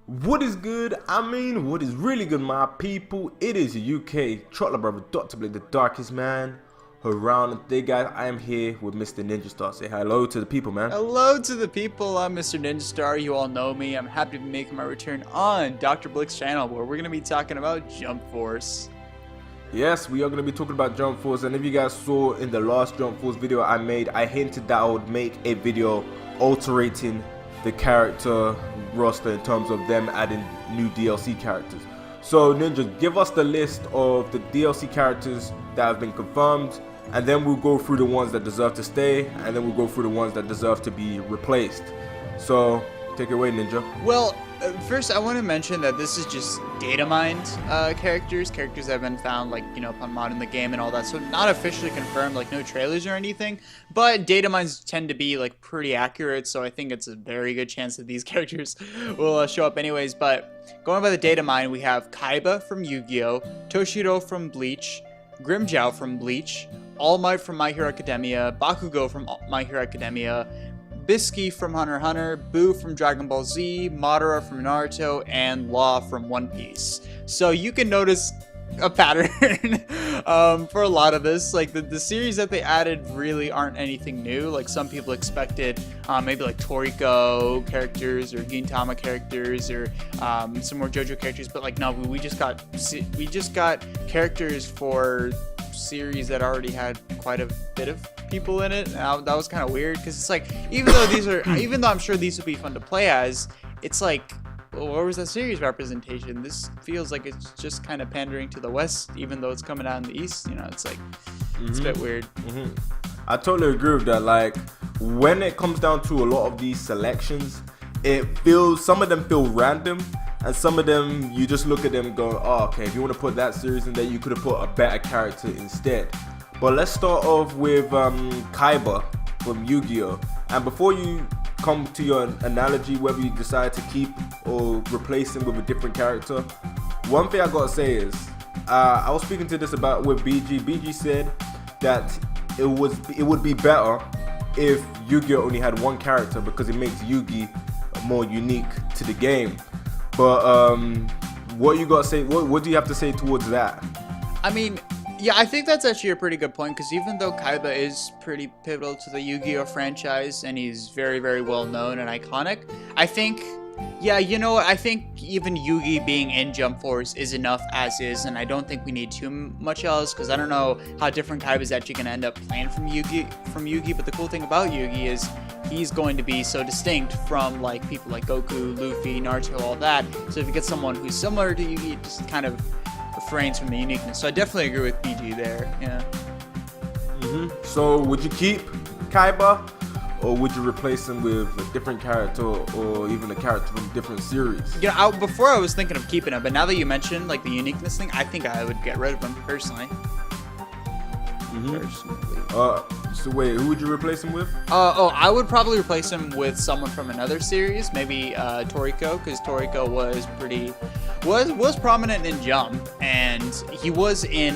What is good? What is really good, my people? It is your UK trottler brother, Dr. Blick, the darkest man around. And today, guys, I am here with MrNinjaStar. Say hello to the people, man. Hello to the people. I'm MrNinjaStar. You all know me. I'm happy to be making my return on Dr. Blick's channel, where we're going to be talking about Jump Force. Yes, we are going to be talking about Jump Force. And if you guys saw in the last Jump Force video I made, I hinted that I would make a video altering the character roster in terms of them adding new DLC characters. So Ninja, give us the list of the DLC characters that have been confirmed, and then we'll go through the ones that deserve to stay, and then we'll go through the ones that deserve to be replaced. So take it away, Ninja. Well, first I want to mention that this is just data mined characters that have been found, like, you know, upon modding the game and all that, so not officially confirmed, like no trailers or anything, but data mines tend to be like pretty accurate, so I think it's a very good chance that these characters will show up anyways. But going by the data mine, we have Kaiba from Yu-Gi-Oh!, Toshiro from Bleach, Grimmjow from Bleach, All Might from My Hero Academia, Bakugo from My Hero Academia, Biscay from Hunter x Hunter, Boo from Dragon Ball Z, Madara from Naruto, and Law from One Piece. So you can notice a pattern for a lot of this. Like the series that they added really aren't anything new. Like some people expected maybe like Toriko characters or Gintama characters or some more JoJo characters, but like no, we just got characters for series that already had quite a bit of people in it. That was kind of weird, because it's like, even though I'm sure these would be fun to play as, it's like, well, where was that series representation? This feels like it's just kind of pandering to the West, even though it's coming out in the East. You know, it's like, it's a bit weird. I totally agree with that. Like, when it comes down to a lot of these selections, some of them feel random, and some of them you just look at them and go, oh, okay, if you want to put that series in there, you could have put a better character instead. But let's start off with Kaiba from Yu-Gi-Oh! And before you come to your analogy, whether you decide to keep or replace him with a different character, one thing I gotta say is, I was speaking to this about with BG. BG said that it would be better if Yu-Gi-Oh! Only had one character, because it makes Yu-Gi more unique to the game. But what you gotta say? What do you have to say towards that? I mean, yeah, I think that's actually a pretty good point, because even though Kaiba is pretty pivotal to the Yu-Gi-Oh! Franchise and he's very, very well known and iconic, I think, yeah, you know what, I think even Yugi being in Jump Force is enough as is, and I don't think we need too much else, because I don't know how different Kaiba is actually going to end up playing from Yugi, but the cool thing about Yugi is he's going to be so distinct from like people like Goku, Luffy, Naruto, all that, so if you get someone who's similar to Yugi, it just kind of refrains from the uniqueness. So I definitely agree with BG there. Yeah. So would you keep Kaiba, or would you replace him with a different character, or even a character from a different series? You know, before I was thinking of keeping him, but now that you mentioned like the uniqueness thing, I think I would get rid of him personally. So wait, who would you replace him with? I would probably replace him with someone from another series, maybe Toriko, because Toriko was prominent in Jump, and he was in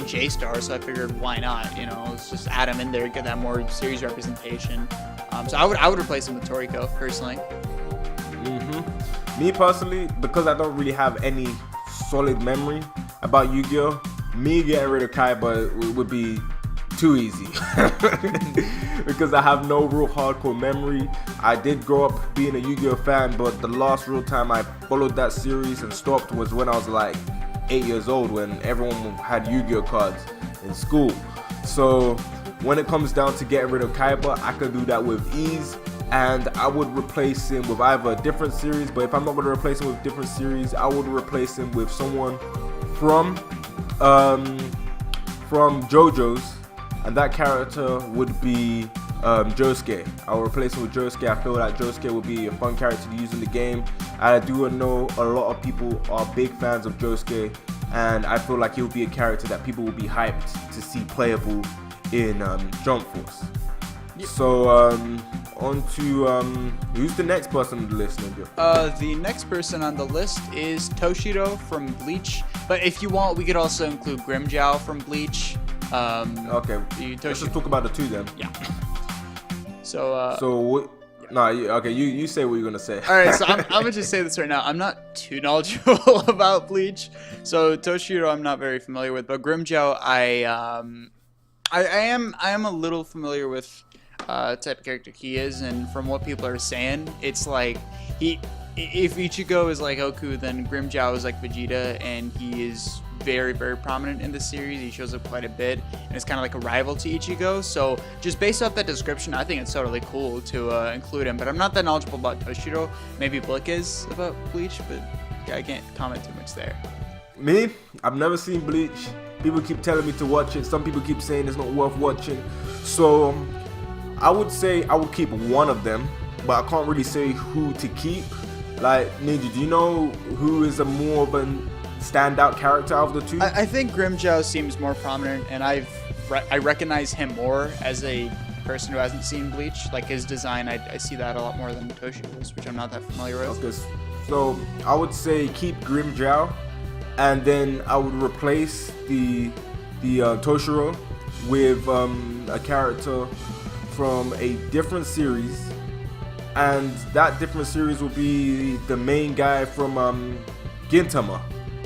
J-Star, so I figured why not? You know, let's just add him in there, get that more series representation. So I would replace him with Toriko personally. Me personally, because I don't really have any solid memory about Yu-Gi-Oh!, me getting rid of Kaiba would be too easy because I have no real hardcore memory. I did grow up being a Yu-Gi-Oh! Fan, but the last real time I followed that series and stopped was when I was like 8 years old, when everyone had Yu-Gi-Oh! Cards in school. So when it comes down to getting rid of Kaiba, I could do that with ease, and I would replace him with either a different series, but if I'm not going to replace him with a different series, I would replace him with someone from JoJo's, and that character would be Josuke. I would replace him with Josuke. I feel like Josuke would be a fun character to use in the game. I do know a lot of people are big fans of Josuke, and I feel like he would be a character that people would be hyped to see playable in Jump Force. Yep. So on to who's the next person on the list, Ninja? The next person on the list is Toshiro from Bleach, but if you want, we could also include Grimmjow from Bleach. Okay, let's just talk about the two then. Yeah. So what No, okay, you say what you're gonna say. All right, so I'm gonna just say this right now. I'm not too knowledgeable about Bleach, so Toshiro I'm not very familiar with, but Grimmjow I am a little familiar with type of character he is, and from what people are saying, it's like if Ichigo is like Goku, then Grimmjow is like Vegeta, and he is very, very prominent in the series. He shows up quite a bit, and it's kind of like a rival to Ichigo. So just based off that description, I think it's totally cool to include him. But I'm not that knowledgeable about Toshiro. Maybe Blick is about Bleach, but yeah, I can't comment too much there. Me, I've never seen Bleach. People keep telling me to watch it. Some people keep saying it's not worth watching. So I would say I would keep one of them, but I can't really say who to keep. Like, Ninja, do you know who is a more of a standout character out of the two? I think Grimmjow seems more prominent, and I recognize him more as a person who hasn't seen Bleach. Like his design, I see that a lot more than Toshiro's, which I'm not that familiar with. Okay, so I would say keep Grimmjow, and then I would replace the Toshiro with a character from a different series, and that different series will be the main guy from Gintama.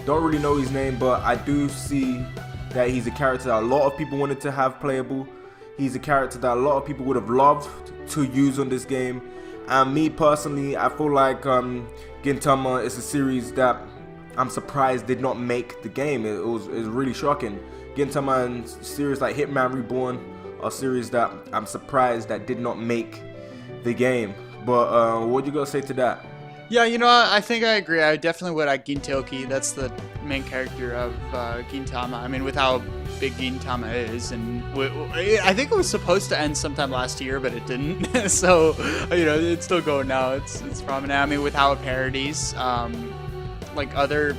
Don't really know his name, but I do see that he's a character that a lot of people wanted to have playable. He's a character that a lot of people would have loved to use on this game. And me personally, I feel like Gintama is a series that I'm surprised did not make the game. It was really shocking. Gintama and series like Hitman Reborn are series that I'm surprised that did not make the game. But what you gonna say to that? Yeah, you know, I think I agree. I definitely would at Gintoki. That's the main character of Gintama. I mean, with how big Gintama is, and I think it was supposed to end sometime last year, but it didn't. So, you know, it's still going now. It's prominent. I mean, with how it parodies like other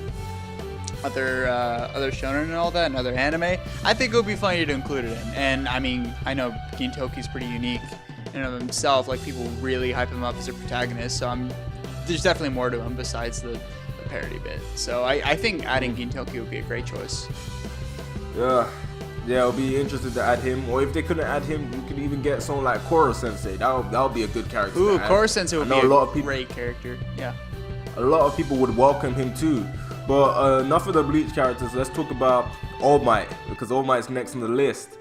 shonen and all that, and other anime, I think it would be funny to include it in. And I mean, I know Gintoki's pretty unique in and of himself. Like, people really hype him up as a protagonist. So there's definitely more to him besides the parody bit. So I think adding Gintoki would be a great choice. Yeah, I'll be interested to add him. Or if they couldn't add him, you could even get someone like Koro Sensei. That would be a good character. Ooh, Koro Sensei would be a great character. Yeah. A lot of people would welcome him too. But enough of the Bleach characters. Let's talk about All Might, because All Might's next on the list.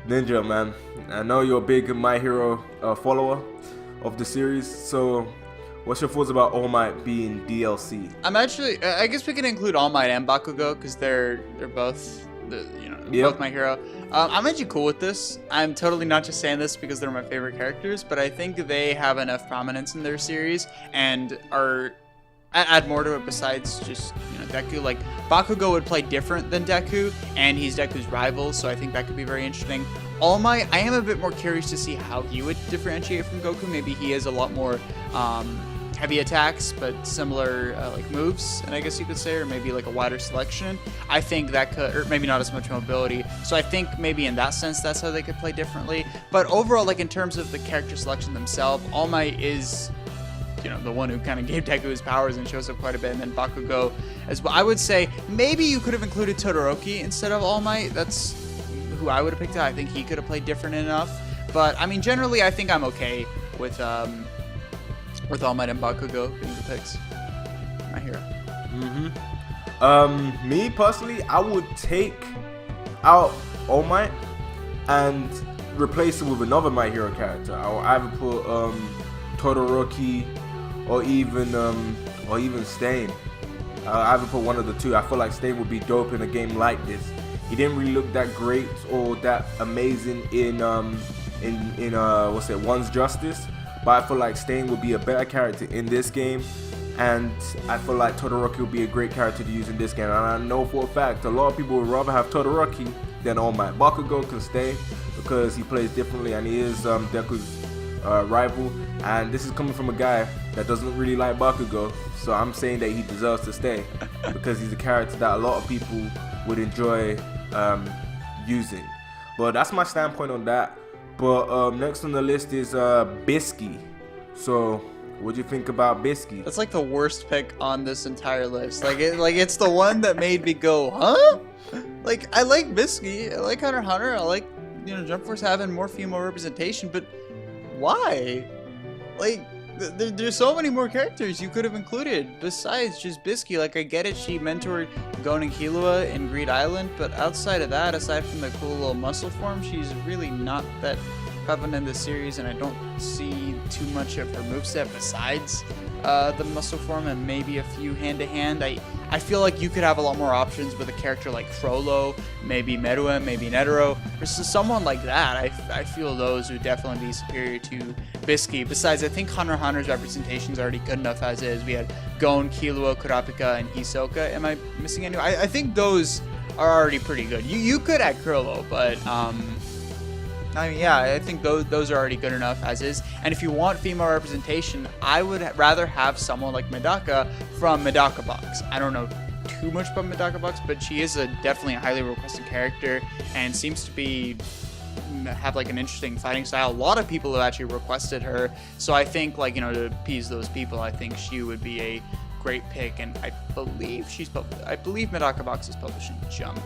Ninja, man, I know you're a big My Hero follower of the series, so what's your thoughts about All Might being DLC? I guess we can include All Might and Bakugo because they're both, both My Hero. I'm actually cool with this. I'm totally not just saying this because they're my favorite characters, but I think they have enough prominence in their series and add more to it besides just, Deku. Like, Bakugo would play different than Deku, and he's Deku's rival, so I think that could be very interesting. All Might, I am a bit more curious to see how he would differentiate from Goku. Maybe he has a lot more heavy attacks, but similar like moves, and I guess you could say, or maybe like a wider selection. I think that could, or maybe not as much mobility. So I think maybe in that sense, that's how they could play differently. But overall, like in terms of the character selection themselves, All Might is, the one who kind of gave Deku his powers and shows up quite a bit, and then Bakugo as well. I would say maybe you could have included Todoroki instead of All Might. That's who I would have picked out. I think he could have played different enough. But I mean, generally, I think I'm okay with All Might and Bakugo being the picks. My hero. Me personally, I would take out All Might and replace it with another My Hero character. I would either put Todoroki or even Stain. I either put one of the two. I feel like Stain would be dope in a game like this. He didn't really look that great or that amazing in One's Justice, but I feel like Stain would be a better character in this game, and I feel like Todoroki would be a great character to use in this game. And I know for a fact a lot of people would rather have Todoroki than All Might. Bakugo can stay because he plays differently and he is Deku's rival, and this is coming from a guy that doesn't really like Bakugo, so I'm saying that he deserves to stay because he's a character that a lot of people would enjoy using. But that's my standpoint on that. But next on the list is Biscay. So what do you think about Biscay? That's like the worst pick on this entire list. It's the one that made me go, huh? Like, I like Biscay, I like Hunter x Hunter, I like Jump Force having more female representation, but why? like, there's so many more characters you could have included besides just Biscay. Like, I get it, she mentored Gon and Killua in Greed Island, but outside of that, aside from the cool little muscle form, she's really not that prevalent in the series, and I don't see too much of her moveset besides the muscle form and maybe a few hand-to-hand. I feel like you could have a lot more options with a character like Frollo, maybe Meruem, maybe Netero, versus someone like that. I feel those would definitely be superior to Biscay. Besides, I think Hunter x Hunter's representation is already good enough as is. We had Gon, Killua, Kurapika, and Hisoka. Am I missing any? I think those are already pretty good. You could add Krillin, but I mean, yeah, I think those are already good enough as is. And if you want female representation, I would rather have someone like Medaka from Medaka Box. I don't know too much about Medaka Box, but she is definitely a highly requested character and seems to have like an interesting fighting style. A lot of people have actually requested her, so I think, like, you know, to appease those people, I think she would be a great pick. And I believe Medaka Box is publishing Jump.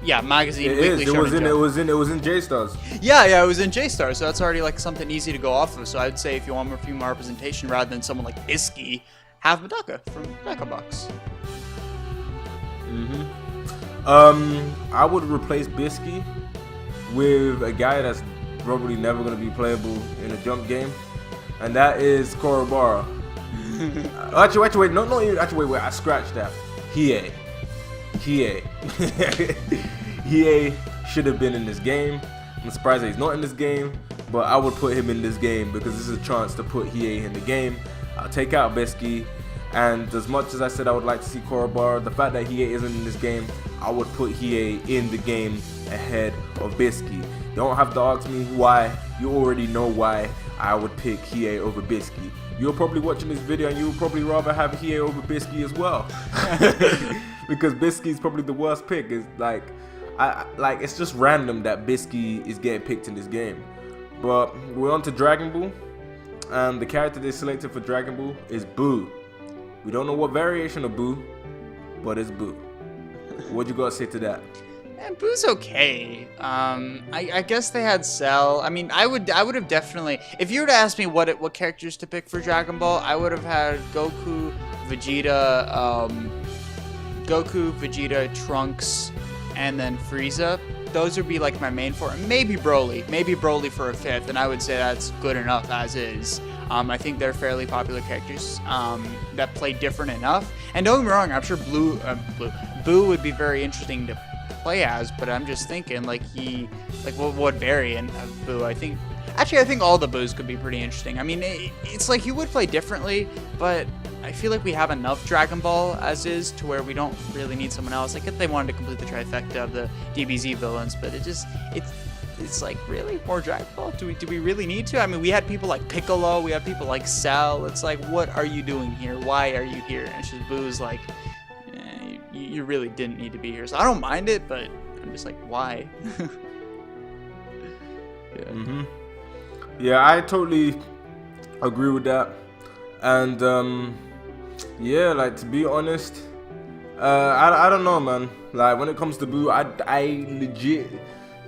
Yeah, magazine. It is. It was in J-Stars. Yeah, it was in J-Star, so that's already like something easy to go off of. So I'd say if you want more female representation rather than someone like Biscay, have Medaka from Medaka Box. I would replace Biscay with a guy that's probably never gonna be playable in a Jump game, and that is Korobara. Actually, wait. I scratched that. Hiei. Hiei should have been in this game. I'm surprised that he's not in this game, but I would put him in this game because this is a chance to put Hiei in the game. I'll take out Biscay, and as much as I said I would like to see Korobara, the fact that Hiei isn't in this game, I would put Hiei in the game ahead of Biscay. You don't have to ask me why. You already know why I would pick Hiei over Biscay. You're probably watching this video and you would probably rather have Hiei over Biscay as well. Because Biscay's probably the worst pick. It's like, it's just random that Biscay is getting picked in this game. But we're on to Dragon Ball, and the character they selected for Dragon Ball is Boo. We don't know what variation of Boo, but it's Boo. What you gotta say to that? Man, Boo's okay. I guess they had Cell. I mean, I would have definitely, if you were to ask me what characters to pick for Dragon Ball, I would have had Goku, Vegeta, Trunks, and then Frieza. Those would be like my main four. Maybe Broly for a fifth, and I would say that's good enough as is. I think they're fairly popular characters that play different enough. And don't get me wrong, I'm sure Boo would be very interesting to play as, but I'm just thinking what variant of Boo? I think all the Boos could be pretty interesting. I mean, it's like you would play differently, but I feel like we have enough Dragon Ball as is to where we don't really need someone else. Like if they wanted to complete the trifecta of the DBZ villains, but it's like, really, more Dragon Ball? Do we really need to? I mean, we had people like Piccolo, we had people like Cell. It's like, what are you doing here? Why are you here? And it's just Boo's like, you really didn't need to be here. So I don't mind it, but I'm just like, why? Yeah. Yeah, I totally agree with that. And yeah, like, to be honest, I don't know, man. Like, when it comes to Boo, I legit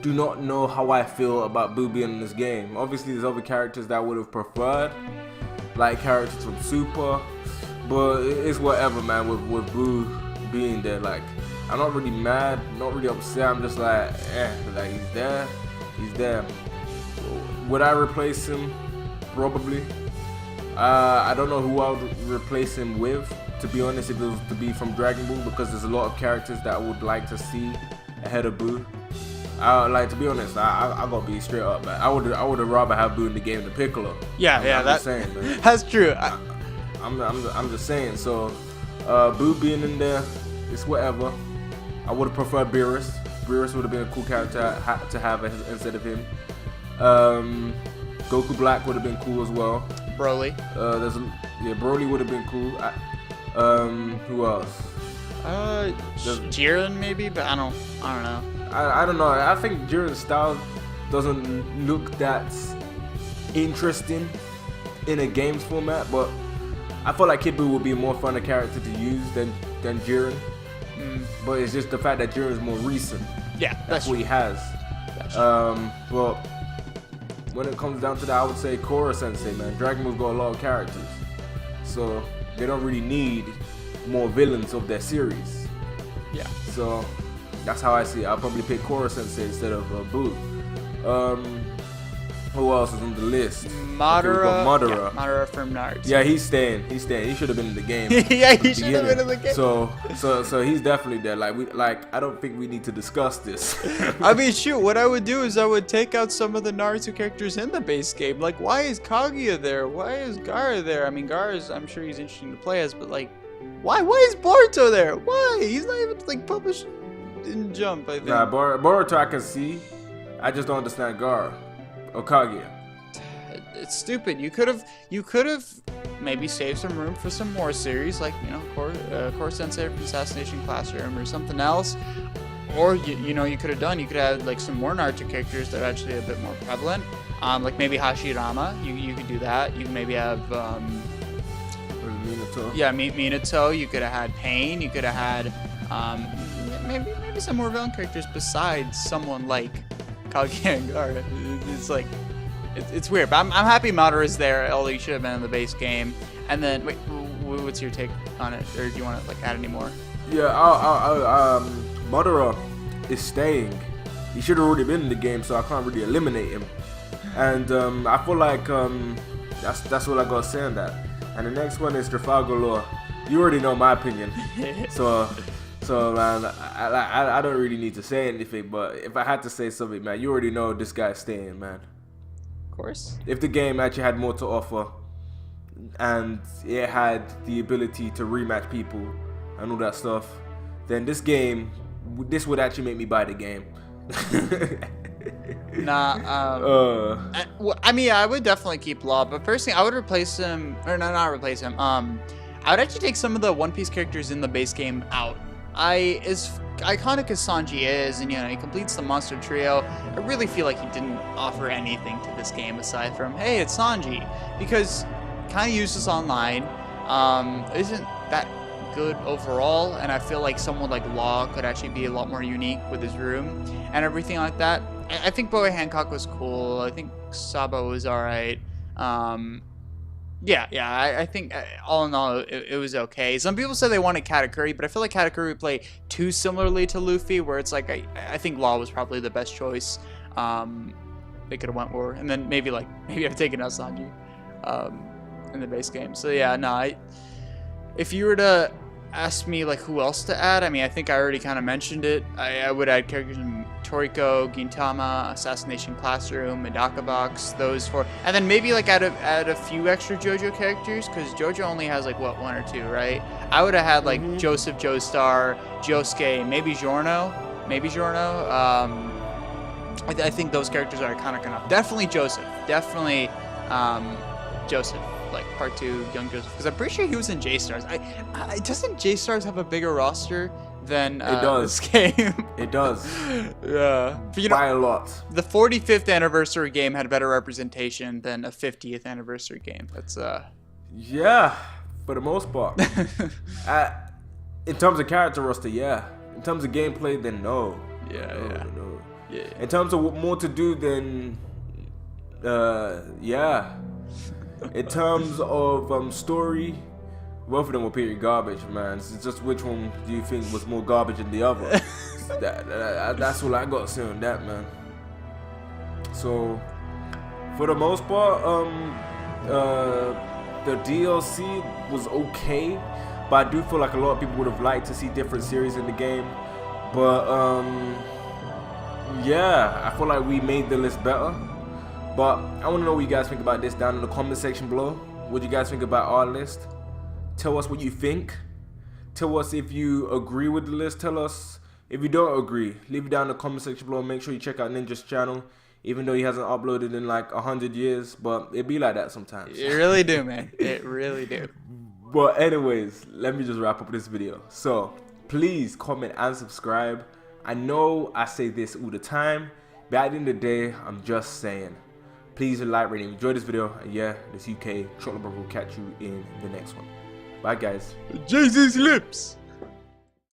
do not know how I feel about Boo being in this game. Obviously, there's other characters that I would have preferred, like characters from Super, but it's whatever, man. With Boo being there, like, I'm not really mad, not really upset. I'm just like, like, he's there. Would I replace him? Probably. I don't know who I would replace him with, to be honest, if it was to be from Dragon Ball, because there's a lot of characters that I would like to see ahead of Boo. Like, to be honest, I gotta be straight up, man. I would have rather have Boo in the game than Piccolo. I'm just saying, man. That's true. I'm just saying. So, Boo being in there, it's whatever. I would have preferred Beerus. Beerus would have been a cool character to have instead of him. Goku Black would have been cool as well. Broly. Broly would have been cool. Who else? Jiren maybe, but I don't know. I don't know. I think Jiren's style doesn't look that interesting in a games format, but I feel like Kid Buu would be a more fun character to use than Jiren. But it's just the fact that Jiren's more recent. Yeah, that's what he has. Gotcha. Well, when it comes down to that, I would say Korra Sensei, man. Dragon Ball's got a lot of characters, so they don't really need more villains of their series. Yeah. So that's how I see it. I'll probably pick Korra Sensei instead of Boo. Who else is on the list? Madara. Madara. Yeah, Madara from Naruto. Yeah, he's staying. He should have been in the game. Yeah, he should have been in the game. So he's definitely there. I don't think we need to discuss this. I mean, shoot, what I would do is I would take out some of the Naruto characters in the base game. Like, why is Kaguya there? Why is Gaara there? I mean, Gaara's, I'm sure he's interesting to play as, but like, why is Boruto there? Why? He's not even like published in Jump, I think. Nah, Boruto I can see. I just don't understand Gaara or Kaguya. It's stupid. You could have maybe saved some room for some more series, like, you know, Korra Sensei from Assassination Classroom or something else. Or you could have had like some more Naruto characters that are actually a bit more prevalent. Like maybe Hashirama. You could do that. You can maybe have Minato. Yeah, Minato. You could have had Pain. You could have had maybe some more villain characters besides someone like Kaguya and Gaara. It's like it's weird, but I'm happy Madara is there. Although he should have been in the base game. And then wait, what's your take on it, or do you want to like add any more? Yeah, Madara is staying. He should have already been in the game, so I can't really eliminate him. And I feel like that's what I gotta say on that. And the next one is Trafalgar Law. You already know my opinion, so man, I don't really need to say anything. But if I had to say something, man, you already know this guy's staying, man. Of course. If the game actually had more to offer, and it had the ability to rematch people and all that stuff, then this would actually make me buy the game. I mean, I would definitely keep Law, but personally, I would replace him, or no, not replace him. I would actually take some of the One Piece characters in the base game out. As iconic as Sanji is, and you know, he completes the monster trio, I really feel like he didn't offer anything to this game aside from, hey, it's Sanji, because kind of useless online, isn't that good overall, and I feel like someone like Law could actually be a lot more unique with his room and everything like that. I think Boa Hancock was cool. I think Sabo was alright. I think all in all it was okay. Some people say they wanted Katakuri, but I feel like Katakuri would play too similarly to Luffy, where it's like I think Law was probably the best choice. They could have went for, and then maybe I've taken out Sanji in the base game. So yeah, no, if you were to ask me like who else to add, I mean, I think I already kind of mentioned it. I would add characters in Toriko, Gintama, Assassination Classroom, Medaka Box, those four, and then maybe like add a few extra JoJo characters, because JoJo only has like what, 1 or 2, right? I would have had like Joseph Joestar, Josuke, maybe Giorno. I think those characters are iconic enough. Definitely Joseph. Joseph. Like part 2, Young Joseph, because I'm pretty sure he was in J-Stars. Doesn't J-Stars have a bigger roster than it does. This game? It does. Yeah, but, by a lot. The 45th anniversary game had better representation than a 50th anniversary game. That's yeah, for the most part. In terms of character roster, yeah. In terms of gameplay, then no. No. Yeah. In terms of more to do, then yeah. In terms of story, both of them were pretty garbage, man. It's just which one do you think was more garbage than the other? That's all I got to say on that, man. So, for the most part, the DLC was okay, but I do feel like a lot of people would have liked to see different series in the game. But yeah, I feel like we made the list better. But I want to know what you guys think about this down in the comment section below. What do you guys think about our list? Tell us what you think. Tell us if you agree with the list. Tell us if you don't agree. Leave it down in the comment section below. Make sure you check out Ninja's channel, even though he hasn't uploaded in like 100 years. But it be like that sometimes. It really do, man. It really do. But anyways, let me just wrap up this video. So please comment and subscribe. I know I say this all the time, but at the end of the day, I'm just saying. Please like, rate, and enjoy this video. And yeah, this UK Chocolate Brother will catch you in the next one. Bye, guys. Jesus lips.